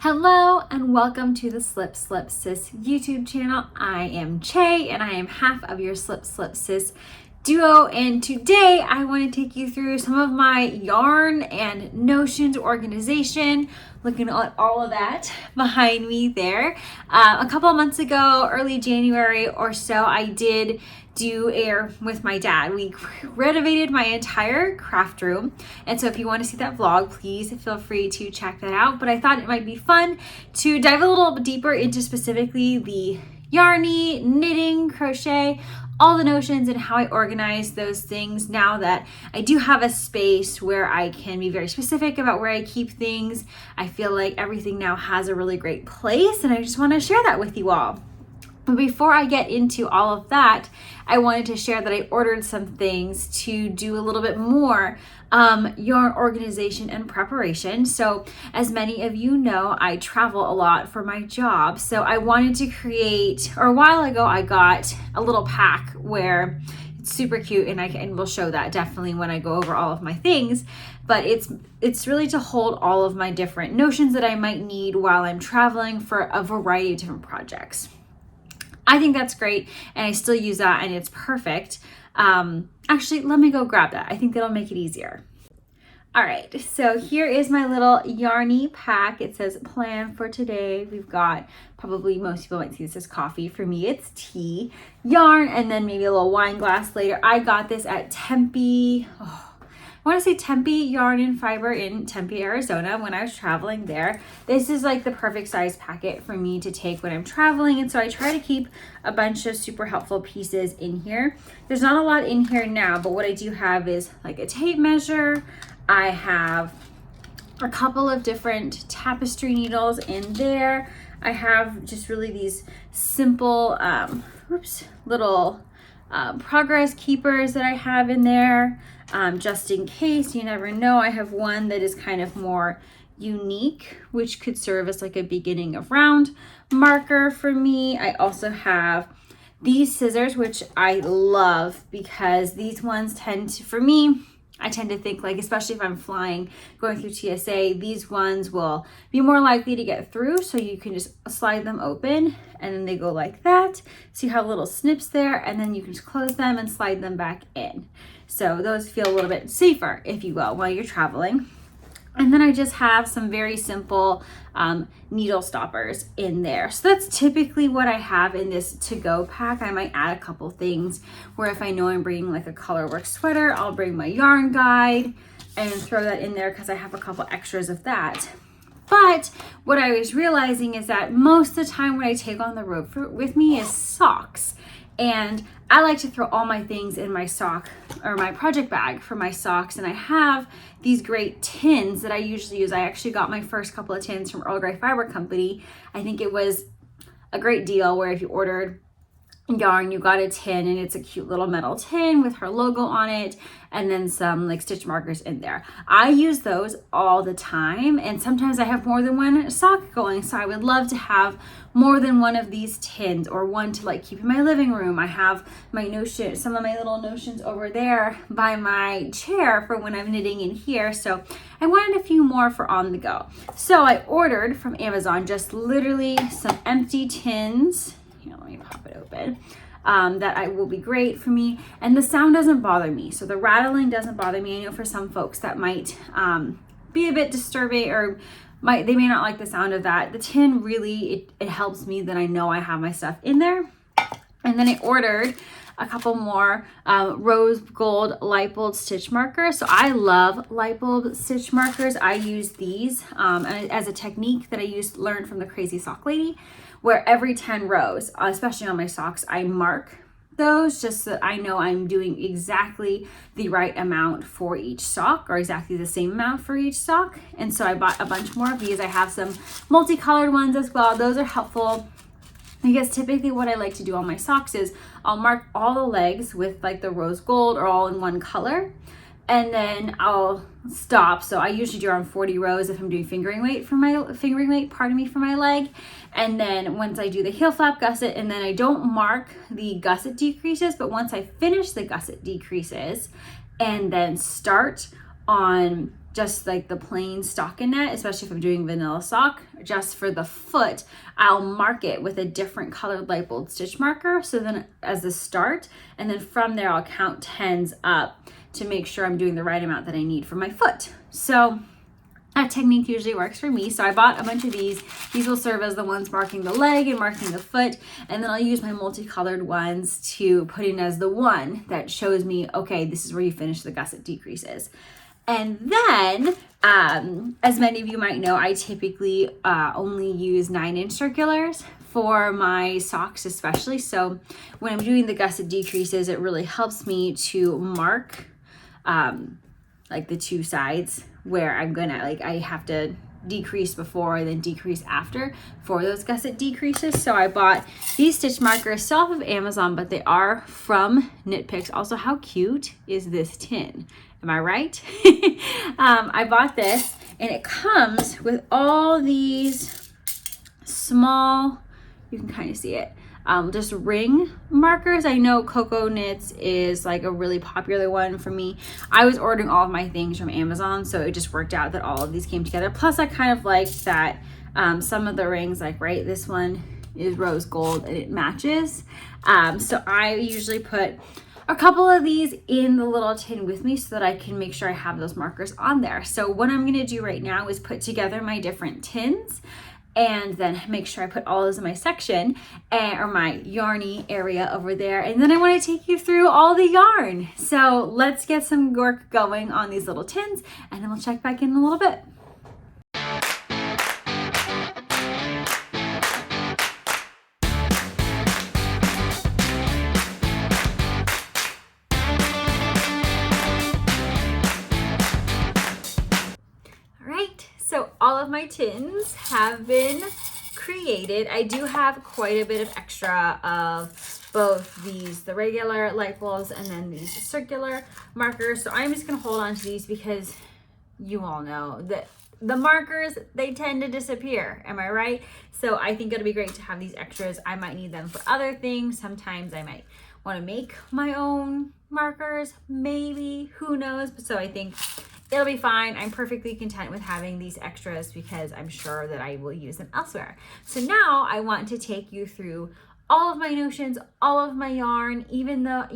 Hello and welcome to the Slip Slip Sis YouTube channel. I am Che and I am half of your Slip Slip Sis duo, and today I want to take you through some of my yarn and notions organization, looking at all of that behind me there. A couple of months ago, early January or so, I did do air with my dad. We renovated my entire craft room, and so if you want to see that vlog, please feel free to check that out. But I thought it might be fun to dive a little bit deeper into specifically the yarny, knitting, crochet, all the notions and how I organize those things now that I do have a space where I can be very specific about where I keep things. I feel like everything now has a really great place, and I just want to share that with you all. But before I get into all of that, I wanted to share that I ordered some things to do a little bit more yarn organization and preparation. So as many of you know, I travel a lot for my job. So I wanted to create, or a while ago, I got a little pack where it's super cute, and we'll show that definitely when I go over all of my things. But it's really to hold all of my different notions that I might need while I'm traveling for a variety of different projects. I think that's great, and I still use that, and it's perfect. Actually, let me go grab that. I think that'll make it easier. All right, so here is my little yarny pack. It says plan for today. We've got, probably most people might see this as coffee. For me, it's tea, yarn, and then maybe a little wine glass later. I got this at Tempe. I want to say Tempe Yarn and Fiber in Tempe, Arizona, when I was traveling there. This is like the perfect size packet for me to take when I'm traveling, and so I try to keep a bunch of super helpful pieces in here. There's not a lot in here now, but what I do have is like a tape measure. I have a couple of different tapestry needles in there. I have just really these simple little progress keepers that I have in there. Just in case, you never know. I have one that is kind of more unique, which could serve as like a beginning of round marker for me. I also have these scissors, which I love because these ones tend to, for me, I tend to think like, especially if I'm flying, going through TSA, these ones will be more likely to get through. So you can just slide them open and then they go like that. So you have little snips there, and then you can just close them and slide them back in. So those feel a little bit safer, if you will, while you're traveling. And then I just have some very simple needle stoppers in there. So that's typically what I have in this to-go pack. I might add a couple things where if I know I'm bringing like a colorwork sweater, I'll bring my yarn guide and throw that in there because I have a couple extras of that. But what I was realizing is that most of the time what I take on the road with me is socks. And I like to throw all my things in my sock or my project bag for my socks. And I have these great tins that I usually use. I actually got my first couple of tins from Earl Grey Fiber Company. I think it was a great deal where if you ordered yarn, you got a tin, and it's a cute little metal tin with her logo on it, and then some like stitch markers in there. I use those all the time, and sometimes I have more than one sock going, so I would love to have more than one of these tins, or one to like keep in my living room. I have my notion, some of my little notions over there by my chair for when I'm knitting in here, so I wanted a few more for on the go. So I ordered from Amazon just literally some empty tins. Here, let me pop it open. That will be great for me, and the sound doesn't bother me. So the rattling doesn't bother me. I know for some folks that might be a bit disturbing, or they may not like the sound of that. The tin really, it helps me that I know I have my stuff in there. And then I ordered a couple more rose gold light bulb stitch markers. So I love light bulb stitch markers. I use these as a technique that I learned from the Crazy Sock Lady, where every 10 rows, especially on my socks, I mark those just so that I know I'm doing exactly the right amount for each sock, or exactly the same amount for each sock. And so I bought a bunch more of these. I have some multicolored ones as well. Those are helpful. I guess typically what I like to do on my socks is I'll mark all the legs with like the rose gold or all in one color, and then I'll stop. So I usually do around 40 rows if I'm doing fingering weight for my leg. And then once I do the heel flap gusset, and then I don't mark the gusset decreases, but once I finish the gusset decreases and then start on just like the plain stockinette, especially if I'm doing vanilla sock. Just for the foot, I'll mark it with a different colored light bulb stitch marker. So then as the start, and then from there, I'll count tens up to make sure I'm doing the right amount that I need for my foot. So that technique usually works for me. So I bought a bunch of these. These will serve as the ones marking the leg and marking the foot. And then I'll use my multicolored ones to put in as the one that shows me, okay, this is where you finish the gusset decreases. And then, as many of you might know, I typically only use 9-inch circulars for my socks especially. So when I'm doing the gusset decreases, it really helps me to mark like the two sides where I'm gonna, like, I have to decrease before and then decrease after for those gusset decreases. So I bought these stitch markers still off of Amazon, but they are from Knit Picks. Also, how cute is this tin? Am I right? I bought this, and it comes with all these small, you can kind of see it, just ring markers. I know Coco Knits is like a really popular one for me. I was ordering all of my things from Amazon, so it just worked out that all of these came together. Plus, I kind of liked that some of the rings, like right, this one is rose gold and it matches. So I usually put a couple of these in the little tin with me so that I can make sure I have those markers on there. So what I'm gonna do right now is put together my different tins and then make sure I put all those in my section or my yarny area over there. And then I want to take you through all the yarn. So let's get some work going on these little tins, and then we'll check back in a little bit. So all of my tins have been created. I do have quite a bit of extra of both these, the regular light bulbs, and then these circular markers. So I'm just gonna hold on to these because you all know that the markers, they tend to disappear. Am I right? So I think it'll be great to have these extras. I might need them for other things. Sometimes I might want to make my own markers, maybe, who knows? So I think it'll be fine. I'm perfectly content with having these extras because I'm sure that I will use them elsewhere. So now I want to take you through all of my notions, all of my yarn, even how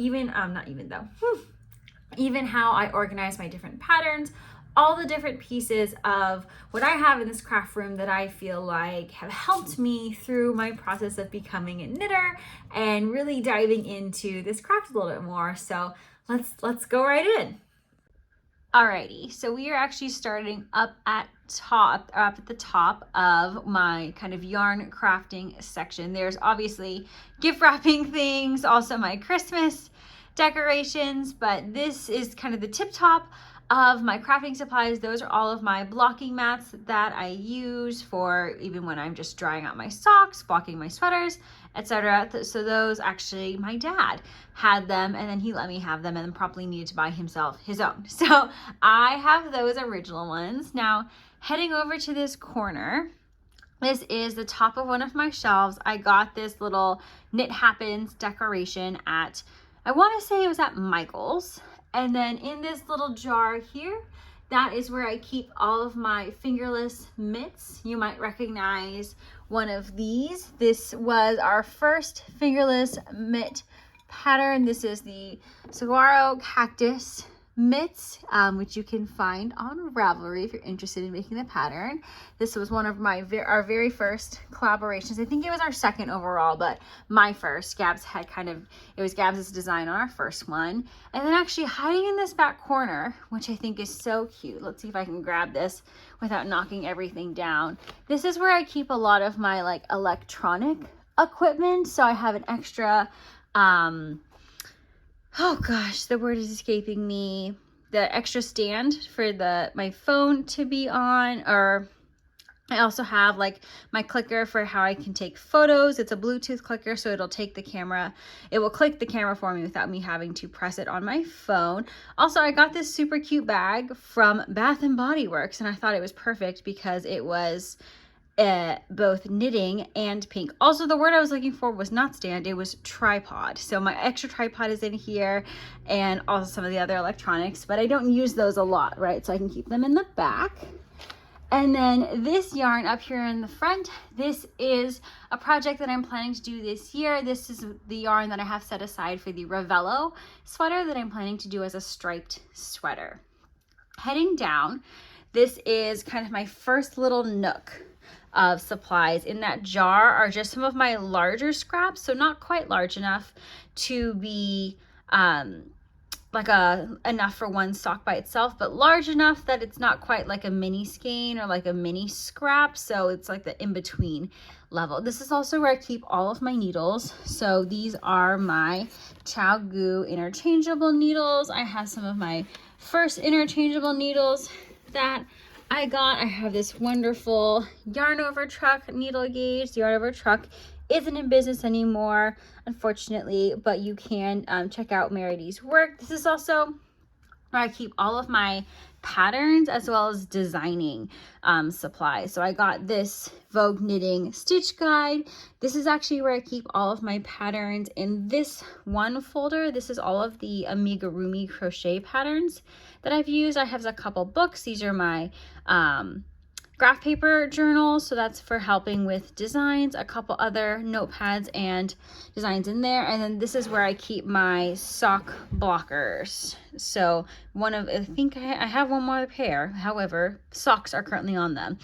I organize my different patterns, all the different pieces of what I have in this craft room that I feel like have helped me through my process of becoming a knitter and really diving into this craft a little bit more. So let's go right in. Alrighty, so we are actually starting up at the top of my kind of yarn crafting section. There's obviously gift wrapping things, also my Christmas decorations, but this is kind of the tip top of my crafting supplies. Those are all of my blocking mats that I use for even when I'm just drying out my socks, blocking my sweaters, etc. So those, actually my dad had them, and then he let me have them, and then probably needed to buy himself his own. So I have those original ones. Now heading over to this corner, this is the top of one of my shelves. I got this little Knit Happens decoration at, I want to say it was at Michael's. And then in this little jar here, that is where I keep all of my fingerless mitts. You might recognize one of these. This was our first fingerless mitt pattern. This is the Saguaro Cactus mitts, which you can find on Ravelry if you're interested in making the pattern. This was one of our very first collaborations. I think it was our second overall, but my first. Gabs had it was Gabs' design on our first one. And then actually hiding in this back corner, which I think is so cute. Let's see if I can grab this without knocking everything down. This is where I keep a lot of my like electronic equipment. So I have an extra, oh gosh, the word is escaping me. The extra stand for my phone to be on, or I also have like my clicker for how I can take photos. It's a Bluetooth clicker, so it'll take the camera. It will click the camera for me without me having to press it on my phone. Also, I got this super cute bag from Bath and Body Works, and I thought it was perfect because it was both knitting and pink. Also, the word I was looking for was not stand, it was tripod. So my extra tripod is in here, and also some of the other electronics, but I don't use those a lot, right? So I can keep them in the back. And then this yarn up here in the front, this is a project that I'm planning to do this year. This is the yarn that I have set aside for the Ravello sweater that I'm planning to do as a striped sweater. Heading down, this is kind of my first little nook of supplies. In that jar are just some of my larger scraps, so not quite large enough to be enough for one sock by itself, but large enough that it's not quite like a mini skein or like a mini scrap, so it's like the in-between level. This is also where I keep all of my needles. So these are my ChiaoGoo interchangeable needles. I have some of my first interchangeable needles that I got. I have this wonderful Yarn Over Truck needle gauge. The Yarn Over Truck isn't in business anymore, unfortunately, but you can check out Merity's work. This is also where I keep all of my patterns as well as designing supplies. So I got this Vogue Knitting Stitch Guide. This is actually where I keep all of my patterns in this one folder. This is all of the amigurumi crochet patterns that I've used. I have a couple books. These are my graph paper journals, so that's for helping with designs, a couple other notepads and designs in there. And then this is where I keep my sock blockers. So I think I have one more pair, however, socks are currently on them.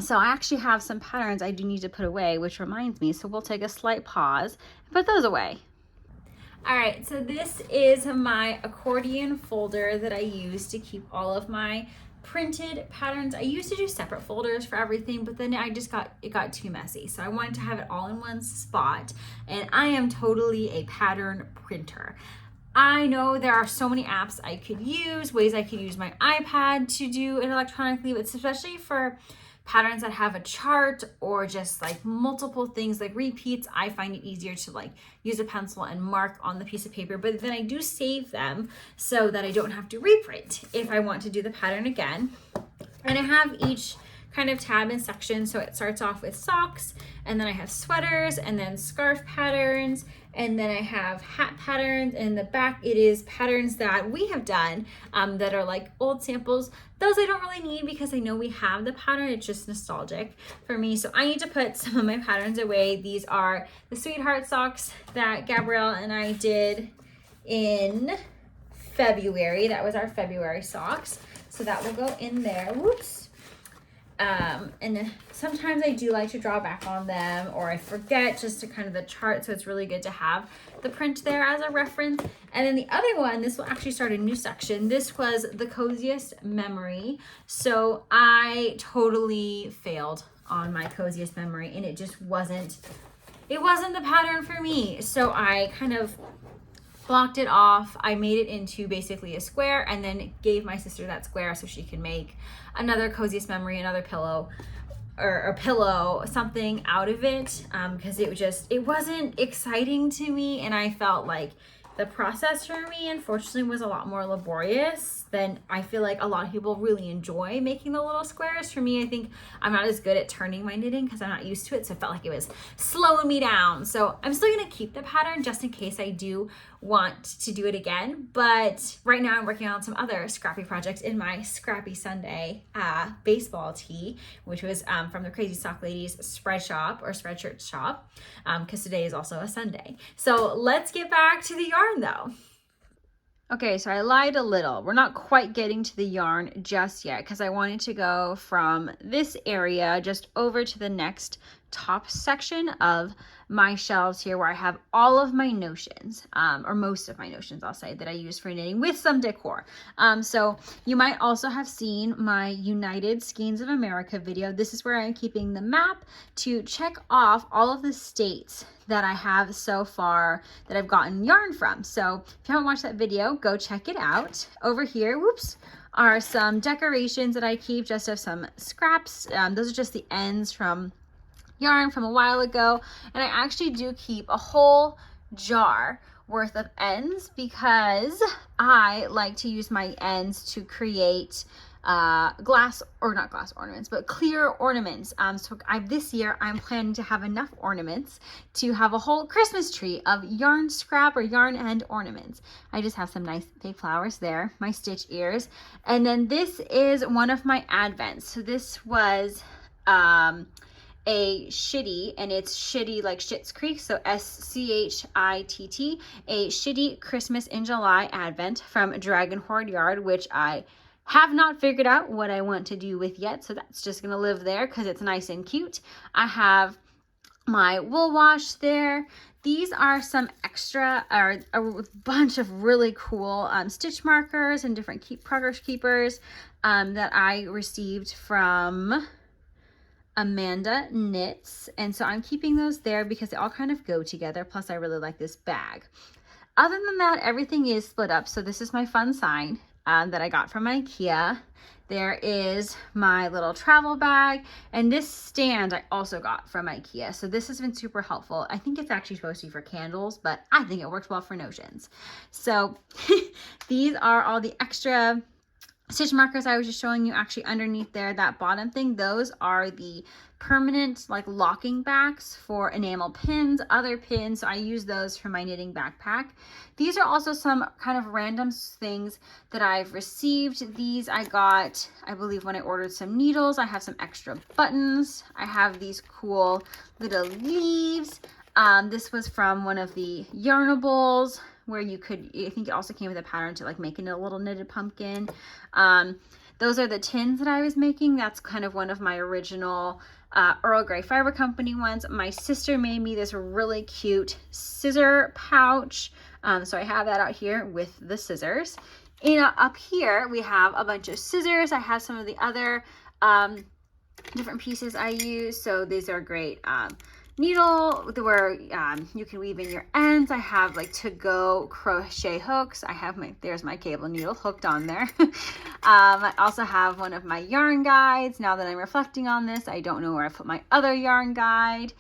So I actually have some patterns I do need to put away, which reminds me, so we'll take a slight pause and put those away. All right, so this is my accordion folder that I use to keep all of my printed patterns. I used to do separate folders for everything, but then it got too messy. So I wanted to have it all in one spot, and I am totally a pattern printer. I know there are so many apps I could use, ways I could use my iPad to do it electronically, but especially for patterns that have a chart or just like multiple things like repeats, I find it easier to like use a pencil and mark on the piece of paper, but then I do save them so that I don't have to reprint if I want to do the pattern again. And I have each kind of tab and section. So it starts off with socks, and then I have sweaters, and then scarf patterns, and then I have hat patterns. And in the back, it is patterns that we have done that are like old samples. Those I don't really need because I know we have the pattern. It's just nostalgic for me. So I need to put some of my patterns away. These are the Sweetheart socks that Gabrielle and I did in February. That was our February socks. So that will go in there. Whoops. And then sometimes I do like to draw back on them, or I forget just to kind of the chart. So it's really good to have the print there as a reference. And then the other one, this will actually start a new section. This was the coziest memory. So I totally failed on my coziest memory, and it just wasn't the pattern for me. So I kind of blocked it off. I made it into basically a square, and then gave my sister that square so she can make another coziest memory, another pillow or pillow, something out of it, because it wasn't exciting to me, and I felt like the process for me, unfortunately, was a lot more laborious than I feel like a lot of people really enjoy making the little squares. For me, I think I'm not as good at turning my knitting because I'm not used to it, so it felt like it was slowing me down. So I'm still gonna keep the pattern just in case I do want to do it again. But right now I'm working on some other scrappy projects in my Scrappy Sunday baseball tee, which was from the Crazy Sock Ladies spreadshirt shop, because today is also a Sunday. So let's get back to the yarn though. Okay, so I lied a little. We're not quite getting to the yarn just yet because I wanted to go from this area just over to the next top section of my shelves here, where I have all of my notions, or most of my notions, I'll say, that I use for knitting with some decor. So you might also have seen my United Skeins of America video. This is where I'm keeping the map to check off all of the states that I have so far that I've gotten yarn from. So if you haven't watched that video, go check it out. Over here, whoops, are some decorations that I keep just of some scraps. Those are just the ends from yarn from a while ago, and I actually do keep a whole jar worth of ends because I like to use my ends to create glass, or not glass ornaments, but clear ornaments. So this year I'm planning to have enough ornaments to have a whole Christmas tree of yarn scrap or yarn end ornaments. I just have some nice big flowers there, my stitch ears. And then this is one of my advents. So this was a Shitty, and it's Shitty like Schitt's Creek, so SCHITT, a Shitty Christmas in July Advent from Dragon Hoard Yard, which I have not figured out what I want to do with yet, so that's just gonna live there because it's nice and cute. I have my wool wash there. These are some extra, or a bunch of really cool stitch markers and different progress keepers that I received from Amanda Knits, and so I'm keeping those there because they all kind of go together. Plus I really like this bag. Other than that, everything is split up. So this is my fun sign that I got from IKEA. There is my little travel bag, and this stand I also got from IKEA. So this has been super helpful. I think it's actually supposed to be for candles, but I think it works well for notions. So these are all the extra stitch markers I was just showing you. Actually underneath there, that bottom thing, those are the permanent like locking backs for enamel pins, other pins. So I use those for my knitting backpack. These are also some kind of random things that I've received. These I got, I believe, when I ordered some needles. I have some extra buttons. I have these cool little leaves. This was from one of the Yarnables, where you could, I think it also came with a pattern to like making a little knitted pumpkin. Those are the tins that I was making. That's kind of one of my original Earl Grey Fiber Company ones. My sister made me this really cute scissor pouch. So I have that out here with the scissors. And up here we have a bunch of scissors. I have some of the other different pieces I use. So these are great. Needle where you can weave in your ends. I have like to-go crochet hooks. I have there's my cable needle hooked on there. I also have one of my yarn guides. Now that I'm reflecting on this, I don't know where I put my other yarn guide.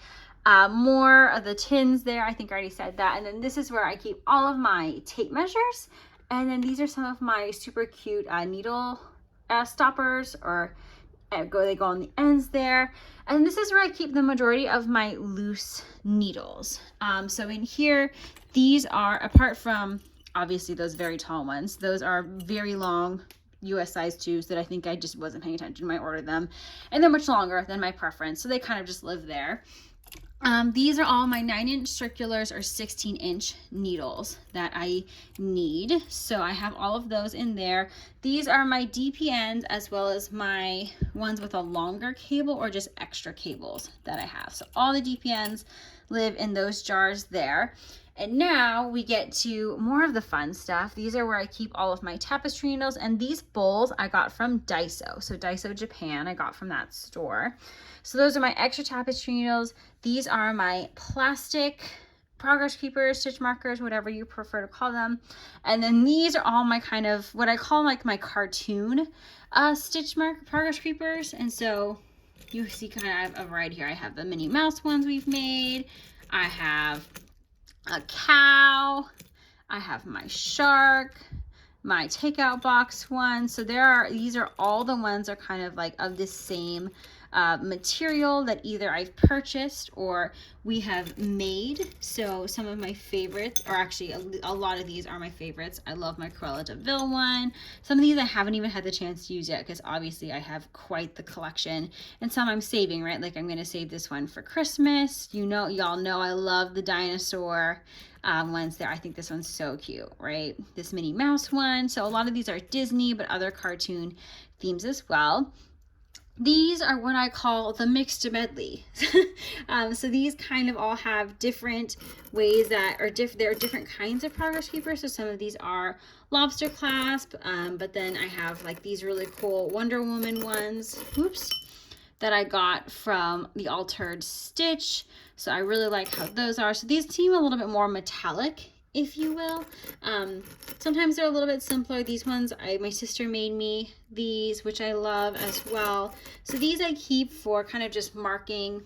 More of the tins there. I think I already said that. And then this is where I keep all of my tape measures. And then these are some of my super cute needle stoppers, or they go on the ends there. And this is where I keep the majority of my loose needles. So in here, these are, apart from obviously those very tall ones, those are very long US size tubes that I think I just wasn't paying attention when I ordered them, and they're much longer than my preference, so they kind of just live there. These are all my 9-inch circulars or 16-inch needles that I need. So I have all of those in there. These are my DPNs as well as my ones with a longer cable or just extra cables that I have. So all the DPNs live in those jars there. And now we get to more of the fun stuff. These are where I keep all of my tapestry needles, and these bowls I got from Daiso. So Daiso Japan, I got from that store. So those are my extra tapestry needles. These are my plastic progress keepers, stitch markers, whatever you prefer to call them. And then these are all my kind of what I call like my cartoon stitch mark progress keepers. And so you see kind of a variety here. I have the Minnie Mouse ones we've made. I have a cow. I have my shark, my takeout box one. So these are all the ones that are kind of like of this same material that either I've purchased or we have made. So some of my favorites, or actually a lot of these are my favorites. I love my Cruella de Vil one. Some of these I haven't even had the chance to use yet because obviously I have quite the collection, and some I'm saving, right? Like I'm going to save this one for Christmas. Y'all know I love the dinosaur ones there. I think this one's so cute, right? This Minnie Mouse one. So a lot of these are Disney, but other cartoon themes as well. These are what I call the mixed medley. So these kind of all have different ways that are there are different kinds of progress keepers. So some of these are lobster clasp, but then I have like these really cool Wonder Woman ones, that I got from the Altered Stitch. So I really like how those are. So these seem a little bit more metallic, if you will. Sometimes they're a little bit simpler. These ones, my sister made me these, which I love as well. So these I keep for kind of just marking,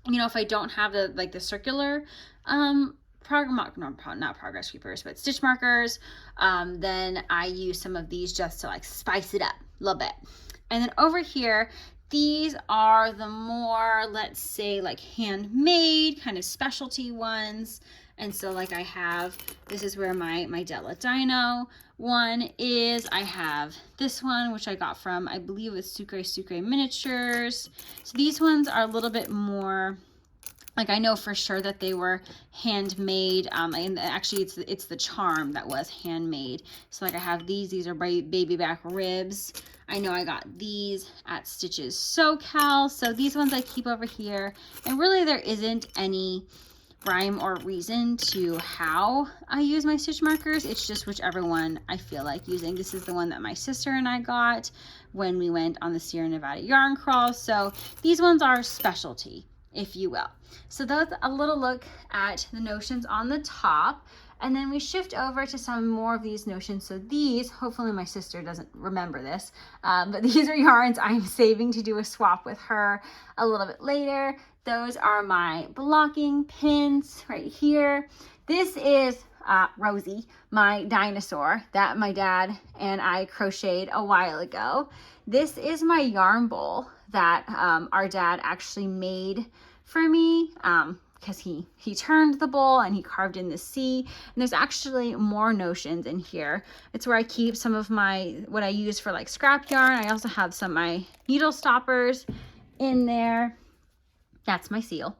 if I don't have the circular, not progress keepers, but stitch markers, then I use some of these just to like spice it up. little bit. And then over here, these are the more, let's say, like handmade kind of specialty ones. And so like I have, this is where my Della Dino one is. I have this one, which I got from, I believe it's Sucre Miniatures. So these ones are a little bit more, like I know for sure that they were handmade, and actually it's the charm that was handmade. So like I have these are baby back ribs. I know I got these at Stitches SoCal. So these ones I keep over here. And really there isn't any rhyme or reason to how I use my stitch markers. It's just whichever one I feel like using. This is the one that my sister and I got when we went on the Sierra Nevada yarn crawl. So these ones are specialty, if you will. So that's a little look at the notions on the top. And then we shift over to some more of these notions. So these, hopefully my sister doesn't remember this, but these are yarns I'm saving to do a swap with her a little bit later. Those are my blocking pins right here. This is Rosie, my dinosaur that my dad and I crocheted a while ago. This is my yarn bowl that our dad actually made for me. Because he turned the bowl and he carved in the C. And there's actually more notions in here. It's where I keep some of what I use for like scrap yarn. I also have some of my needle stoppers in there. That's my seal.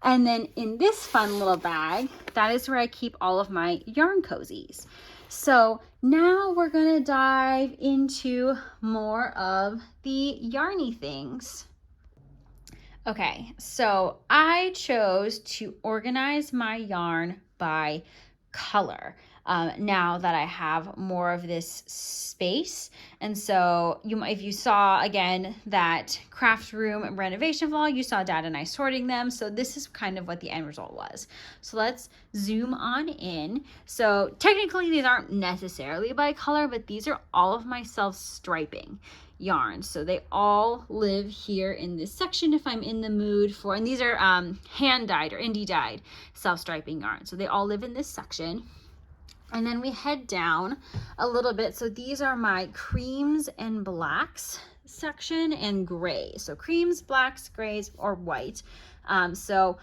And then in this fun little bag, that is where I keep all of my yarn cozies. So now we're gonna dive into more of the yarny things. Okay, so I chose to organize my yarn by color now that I have more of this space. And so if you saw again that craft room renovation vlog, you saw Dad and I sorting them. So this is kind of what the end result was. So let's zoom on in. So technically these aren't necessarily by color, but these are all of my self-striping yarns. So they all live here in this section if I'm in the mood for, and these are hand dyed or indie dyed self-striping yarn. So they all live in this section. And then we head down a little bit. So these are my creams and blacks section and gray. So creams, blacks, grays, or white. So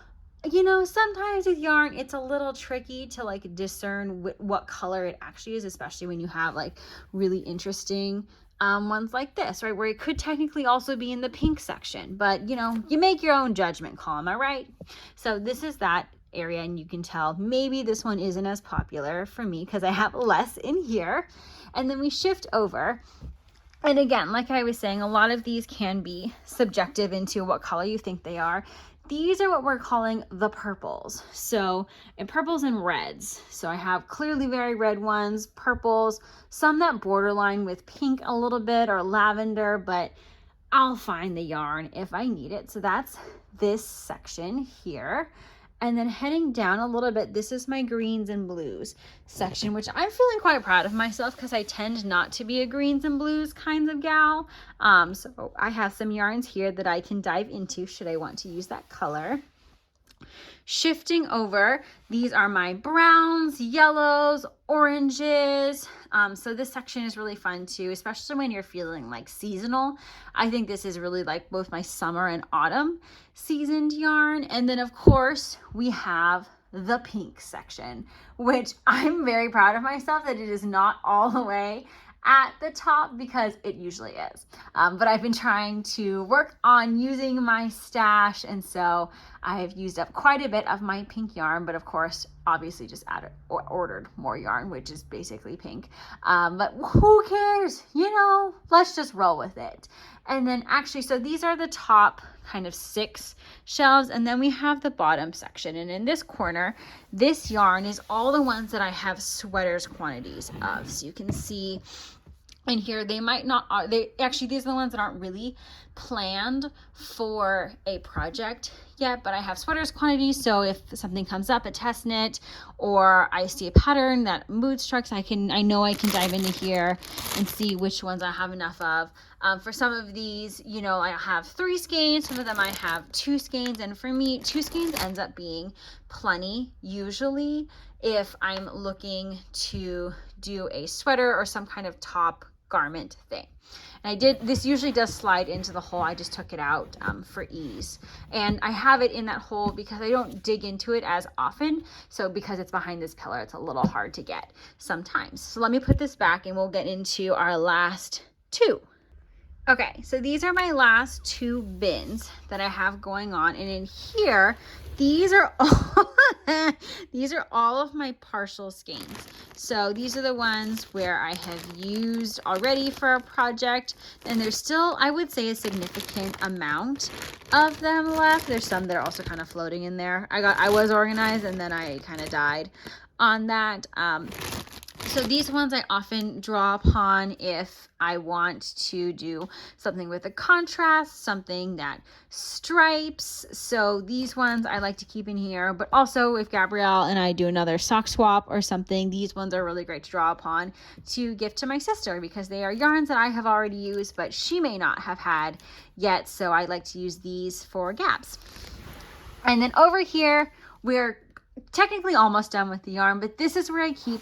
you know, sometimes with yarn, it's a little tricky to like discern what color it actually is, especially when you have like really interesting ones like this, right? Where it could technically also be in the pink section, but you know, you make your own judgment call, am I right? So this is that area, and you can tell maybe this one isn't as popular for me because I have less in here. And then we shift over. And again, like I was saying, a lot of these can be subjective into what color you think they are. These are what we're calling the purples. So, and purples and reds. So I have clearly very red ones, purples, some that borderline with pink a little bit or lavender, but I'll find the yarn if I need it. So that's this section here. And then heading down a little bit, this is my greens and blues section, which I'm feeling quite proud of myself because I tend not to be a greens and blues kind of gal. So I have some yarns here that I can dive into should I want to use that color. Shifting over, these are my browns, yellows, oranges. So this section is really fun too, especially when you're feeling like seasonal. I think this is really like both my summer and autumn seasoned yarn. And then of course we have the pink section, which I'm very proud of myself that it is not all the way at the top because it usually is. But I've been trying to work on using my stash, and so I've used up quite a bit of my pink yarn, but of course, obviously just added or ordered more yarn, which is basically pink. But who cares? You know, let's just roll with it. And then actually, so these are the top kind of 6 shelves, and then we have the bottom section. And in this corner, this yarn is all the ones that I have sweaters quantities of. So you can see in here, they might not, these are the ones that aren't really planned for a project yet, but I have sweaters quantities. So if something comes up, a test knit, or I see a pattern that mood strikes, I know I can dive into here and see which ones I have enough of. For some of these, you know, I have 3 skeins, some of them I have 2 skeins, and for me, 2 skeins ends up being plenty usually if I'm looking to do a sweater or some kind of top garment thing. And this usually does slide into the hole. I just took it out for ease. And I have it in that hole because I don't dig into it as often. So because it's behind this pillar, it's a little hard to get sometimes. So let me put this back and we'll get into our last two. Okay, so these are my last two bins that I have going on. And in here, these are all of my partial skeins. So these are the ones where I have used already for a project, and there's still, I would say, a significant amount of them left. There's some that are also kind of floating in there. I was organized and then I kind of died on that. So these ones I often draw upon if I want to do something with a contrast, something that stripes. So these ones I like to keep in here, but also if Gabrielle and I do another sock swap or something, these ones are really great to draw upon to gift to my sister because they are yarns that I have already used, but she may not have had yet. So I like to use these for gaps. And then over here, we're technically almost done with the yarn, but this is where I keep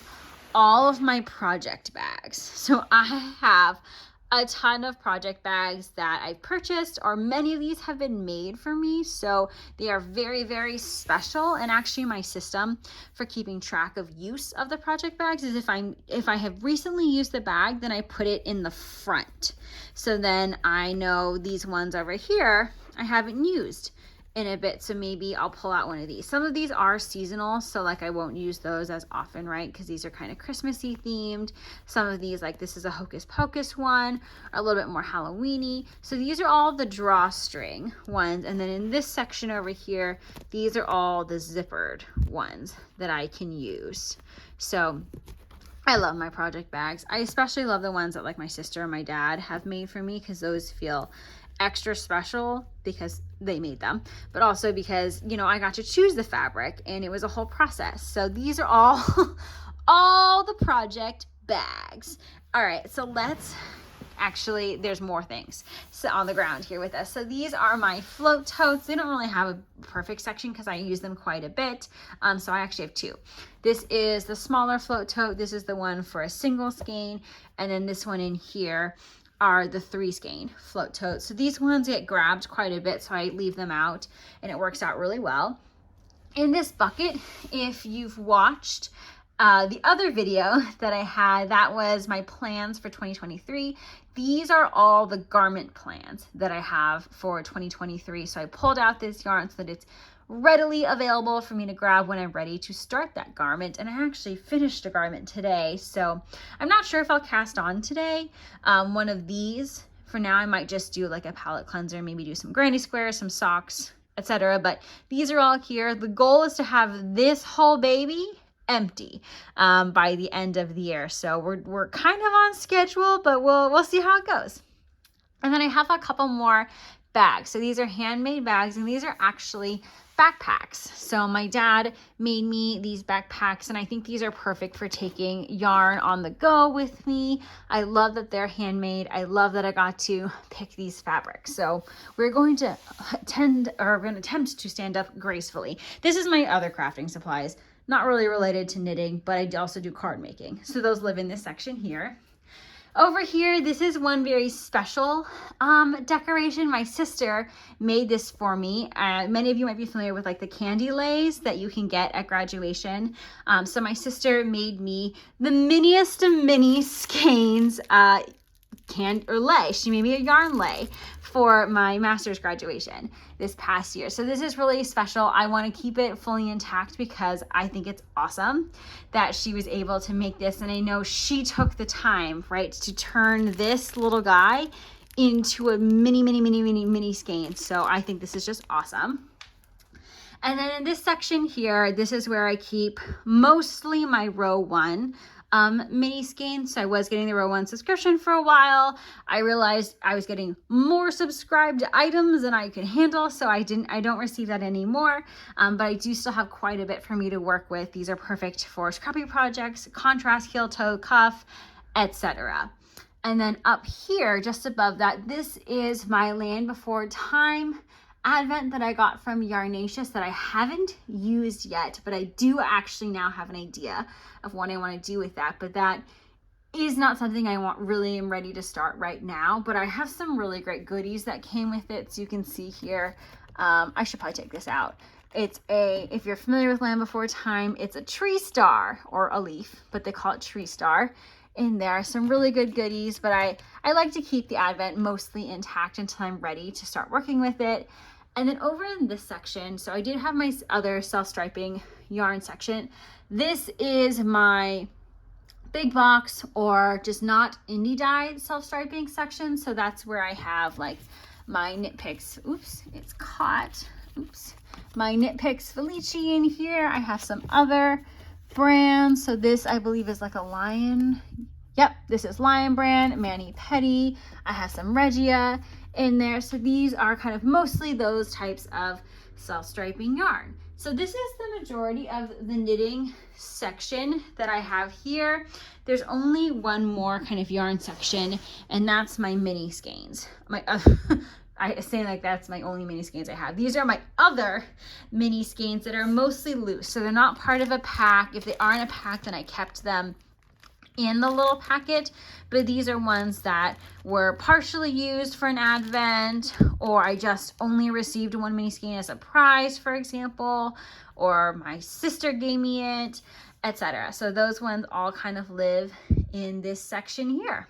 all of my project bags. So I have a ton of project bags that I've purchased, or many of these have been made for me. So they are very, very special. And actually my system for keeping track of use of the project bags is if I have recently used the bag, then I put it in the front. So then I know these ones over here I haven't used in a bit, so maybe I'll pull out one of these. Some of these are seasonal, so like I won't use those as often, right? Because these are kind of Christmassy themed. Some of these, like this is a Hocus Pocus one, are a little bit more Halloweeny. So these are all the drawstring ones, and then in this section over here, these are all the zippered ones that I can use. So I love my project bags. I especially love the ones that like my sister and my dad have made for me because those feel extra special because they made them, but also because, you know, I got to choose the fabric and it was a whole process. So these are all the project bags. All right, so actually, there's more things on the ground here with us. So these are my float totes. They don't really have a perfect section because I use them quite a bit. So I actually have two. This is the smaller float tote. This is the one for a single skein. And then this one in here are the 3 skein float totes. So these ones get grabbed quite a bit, so I leave them out and it works out really well. In this bucket, if you've watched the other video that I had, that was my plans for 2023. These are all the garment plans that I have for 2023. So I pulled out this yarn so that it's readily available for me to grab when I'm ready to start that garment. And I actually finished a garment today, so I'm not sure if I'll cast on today one of these. For now, I might just do like a palette cleanser, maybe do some granny squares, some socks, etc. But these are all here. The goal is to have this whole baby empty by the end of the year. So we're kind of on schedule, but we'll see how it goes. And then I have a couple more bags. So these are handmade bags, and these are actually backpacks. So my dad made me these backpacks, and I think these are perfect for taking yarn on the go with me. I love that they're handmade. I love that I got to pick these fabrics. So we're going to attempt to stand up gracefully. This is my other crafting supplies, not really related to knitting, but I also do card making. So those live in this section here. Over here, this is one very special decoration. My sister made this for me. Many of you might be familiar with like the candy lays that you can get at graduation. So my sister made me the miniest of mini skeins lay. She made me a yarn lay for my master's graduation this past year. So this is really special. I want to keep it fully intact because I think it's awesome that she was able to make this. And I know she took the time, right, to turn this little guy into a mini skein. So I think this is just awesome. And then in this section here, this is where I keep mostly my row 1 mini skeins. So I was getting the row 1 subscription for a while. I realized I was getting more subscribed items than I could handle, so I don't receive that anymore. But I do still have quite a bit for me to work with. These are perfect for scrappy projects, contrast, heel toe, cuff, etc. And then up here, just above that, this is my Land Before Time advent that I got from Yarnacious that I haven't used yet, but I do actually now have an idea of what I want to do with that. But that is not something I really am ready to start right now, but I have some really great goodies that came with it. So you can see here, I should probably take this out. It's if you're familiar with Land Before Time, it's a tree star or a leaf, but they call it tree star. And there are some really good goodies, but I like to keep the Advent mostly intact until I'm ready to start working with it. And then over in this section, so I did have my other self-striping yarn section. This is my big box or just not indie dyed self-striping section. So that's where I have like my Knit Picks. Oops, it's caught. Oops. My Knit Picks Felici in here. I have some other brands. So this I believe is like a Lion. Yep, this is Lion brand, Mani Petty. I have some Regia in there. So these are kind of mostly those types of self-striping yarn. So this is the majority of the knitting section that I have here. There's only one more kind of yarn section, and that's my mini skeins. I say like that's my only mini skeins I have. These are my other mini skeins that are mostly loose. So they're not part of a pack. If they aren't a pack, then I kept them in the little packet, but these are ones that were partially used for an Advent, or I just only received one mini skein as a prize, for example, or my sister gave me it, etc. So those ones all kind of live in this section here.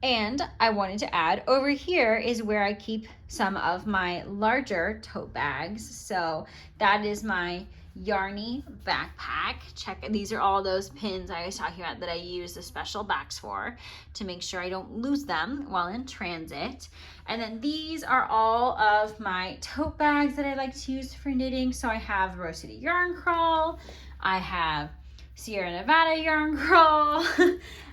And I wanted to add over here is where I keep some of my larger tote bags. So that is my Yarny backpack. Check, these are all those pins I was talking about that I use the special backs for to make sure I don't lose them while in transit. And then these are all of my tote bags that I like to use for knitting. So I have Rose City Yarn Crawl, I have Sierra Nevada Yarn Crawl,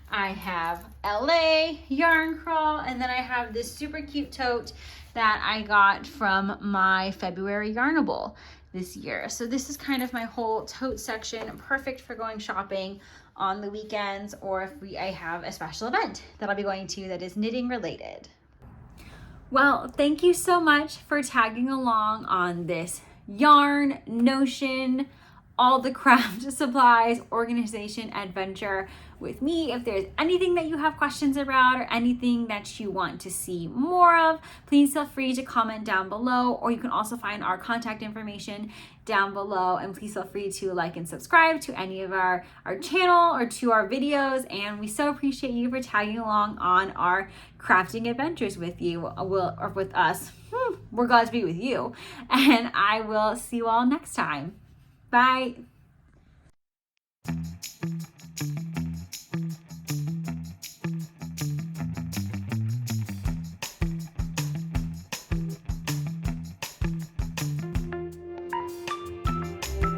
I have LA Yarn Crawl, and then I have this super cute tote that I got from my February Yarnable this year. So this is kind of my whole tote section, perfect for going shopping on the weekends, or if I have a special event that I'll be going to that is knitting related. Well, thank you so much for tagging along on this yarn, notion, all the craft supplies, organization, adventure with me. If there's anything that you have questions about or anything that you want to see more of, please feel free to comment down below, or you can also find our contact information down below. And please feel free to like and subscribe to any of our channel or to our videos. And we so appreciate you for tagging along on our crafting adventures with you, or with us. We're glad to be with you. And I will see you all next time. Bye.